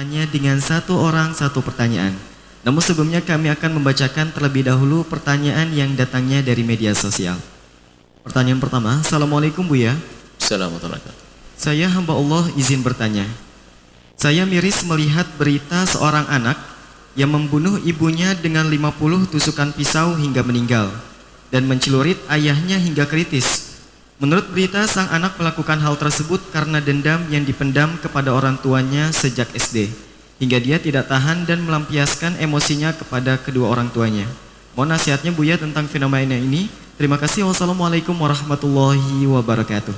hanya dengan satu orang satu pertanyaan. Namun sebelumnya kami akan membacakan terlebih dahulu pertanyaan yang datangnya dari media sosial. Pertanyaan pertama, Assalamualaikum Buya. Assalamualaikum. Saya hamba Allah izin bertanya. Saya miris melihat berita seorang anak yang membunuh ibunya dengan 50 tusukan pisau hingga meninggal dan mencelurit ayahnya hingga kritis. Menurut berita, sang anak melakukan hal tersebut karena dendam yang dipendam kepada orang tuanya sejak SD, hingga dia tidak tahan dan melampiaskan emosinya kepada kedua orang tuanya. Mohon nasihatnya Buya tentang fenomena ini. Terima kasih. Wassalamualaikum warahmatullahi wabarakatuh.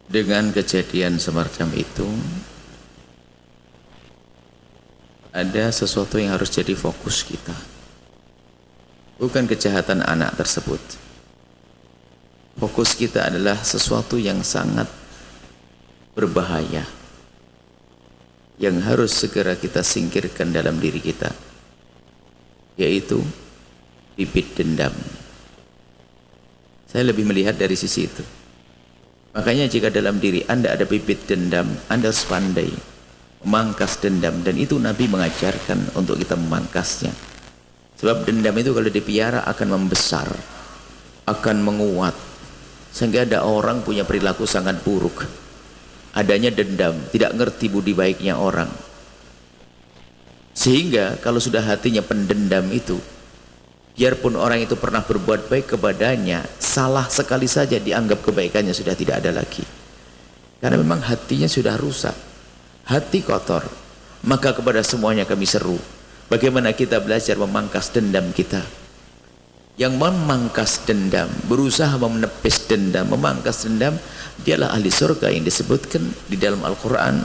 Dengan kejadian semacam itu, ada sesuatu yang harus jadi fokus kita. Bukan kejahatan anak tersebut. Fokus kita adalah sesuatu yang sangat berbahaya, yang harus segera kita singkirkan dalam diri kita, yaitu bibit dendam. Saya lebih melihat dari sisi itu. Makanya jika dalam diri Anda ada bibit dendam, Anda harus pandai memangkas dendam, dan itu Nabi mengajarkan untuk kita memangkasnya. Sebab dendam itu kalau dipiara akan membesar, akan menguat, sehingga ada orang punya perilaku sangat buruk. Adanya dendam, tidak ngerti budi baiknya orang. Sehingga kalau sudah hatinya pendendam itu, biarpun orang itu pernah berbuat baik kepadanya, salah sekali saja dianggap kebaikannya sudah tidak ada lagi. Karena memang hatinya sudah rusak, hati kotor. Maka kepada semuanya kami seru, bagaimana kita belajar memangkas dendam kita. Yang memangkas dendam, berusaha menepis dendam, memangkas dendam, dialah ahli surga yang disebutkan di dalam Al-Quran.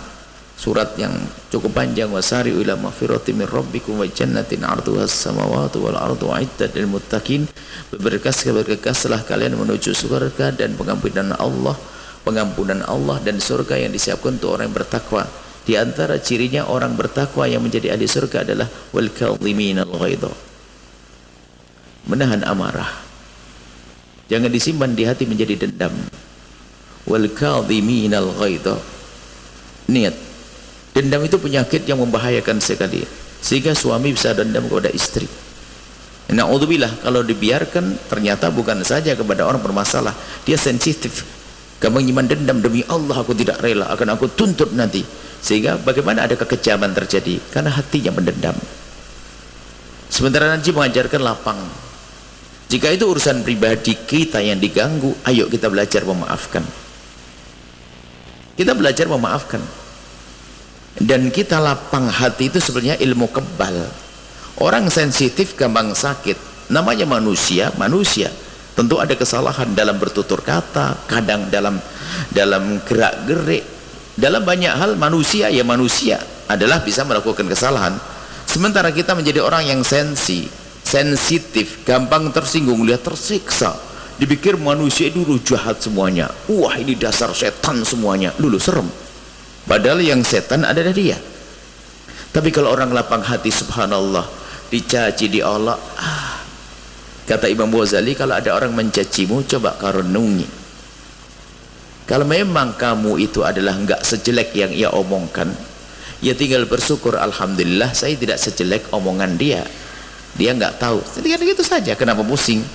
Surat yang cukup panjang, wasari'u ila maghfirati min rabbikum wa jannatin 'arduha as-samawati wal ardu 'iddat lil muttaqin. Bergegas-bergegaslah kalian menuju surga dan pengampunan Allah dan surga yang disiapkan untuk orang yang bertakwa. Di antara cirinya orang bertakwa yang menjadi ahli surga adalah wal kadhiminal ghaidha, menahan amarah, jangan disimpan di hati menjadi dendam. Wal kadhiminal ghaidha, niat. Dendam itu penyakit yang membahayakan sekali, sehingga suami bisa dendam kepada istri. Na'udzubillah, kalau dibiarkan ternyata bukan saja kepada orang bermasalah, dia sensitif. Kamu menyimpan dendam, demi Allah aku tidak rela, akan aku tuntut nanti. Sehingga bagaimana ada kekejaman terjadi? Karena hatinya mendendam. Sementara Nabi mengajarkan lapang. Jika itu urusan pribadi kita yang diganggu, ayo kita belajar memaafkan. Kita belajar memaafkan. Dan kita lapang hati itu sebenarnya ilmu kebal. Orang sensitif gampang sakit. Namanya manusia. Tentu ada kesalahan dalam bertutur kata, kadang dalam gerak-gerik. Dalam banyak hal manusia adalah bisa melakukan kesalahan. Sementara kita menjadi orang yang sensitif, gampang tersinggung, lihat tersiksa, dipikir manusia dulu jahat semuanya, wah ini dasar setan semuanya, dulu serem. Padahal yang setan adalah dia. Tapi kalau orang lapang hati, subhanallah, dicaci, diolah, kata Imam Ghazali, kalau ada orang mencacimu, coba kau renungi. Kalau memang kamu itu adalah enggak sejelek yang ia omongkan, ya tinggal bersyukur, alhamdulillah saya tidak sejelek omongan dia. Dia enggak tahu, tinggal gitu saja, kenapa pusing?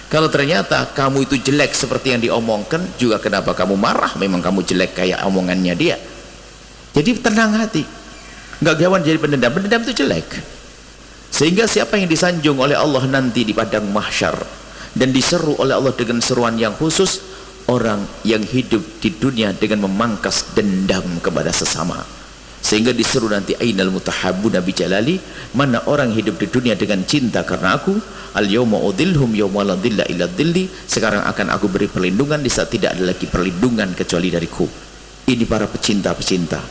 Kalau ternyata kamu itu jelek seperti yang diomongkan, juga kenapa kamu marah? Memang kamu jelek kayak omongannya dia. Jadi tenang hati, enggak gawan jadi pendendam. Pendendam itu jelek. Sehingga siapa yang disanjung oleh Allah nanti di padang mahsyar dan diseru oleh Allah dengan seruan yang khusus, orang yang hidup di dunia dengan memangkas dendam kepada sesama. Sehingga diseru nanti ainal mutahabbuna bi jalali, mana orang hidup di dunia dengan cinta karena aku, al yauma udhilhum yauma la dhilla illa dhilli, sekarang akan aku beri perlindungan di saat tidak ada lagi perlindungan kecuali dariku. Ini para pecinta-pecinta,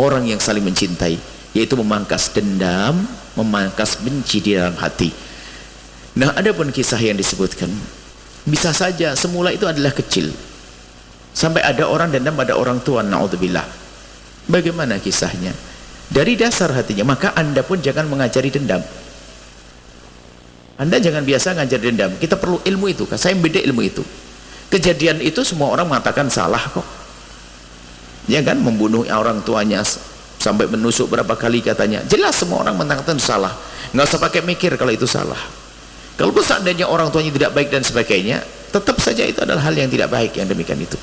orang yang saling mencintai, yaitu memangkas dendam, memangkas benci di dalam hati. Nah, ada pun kisah yang disebutkan, bisa saja semula itu adalah kecil, sampai ada orang dendam pada orang tua, na'udzubillah. Bagaimana kisahnya? Dari dasar hatinya, maka Anda pun jangan mengajari dendam. Anda jangan biasa ngajar dendam. Kita perlu ilmu itu, saya beda ilmu itu. Kejadian itu semua orang mengatakan salah kok. ya kan, membunuh orang tuanya sampai menusuk berapa kali katanya. Jelas semua orang mengatakan salah, nggak usah pakai mikir kalau itu salah. Kalau seandainya orang tuanya tidak baik dan sebagainya, tetap saja itu adalah hal yang tidak baik yang demikian itu.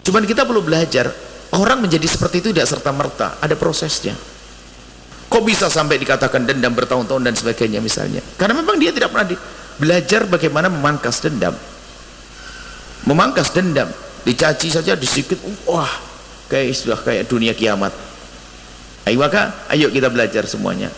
Cuman kita perlu belajar, orang menjadi seperti itu tidak serta-merta, ada prosesnya. Kok bisa sampai dikatakan dendam bertahun-tahun dan sebagainya misalnya? Karena memang dia tidak pernah belajar bagaimana memangkas dendam. Memangkas dendam, dicaci saja disikit, wah, sudah kayak dunia kiamat. Ayo kita belajar semuanya.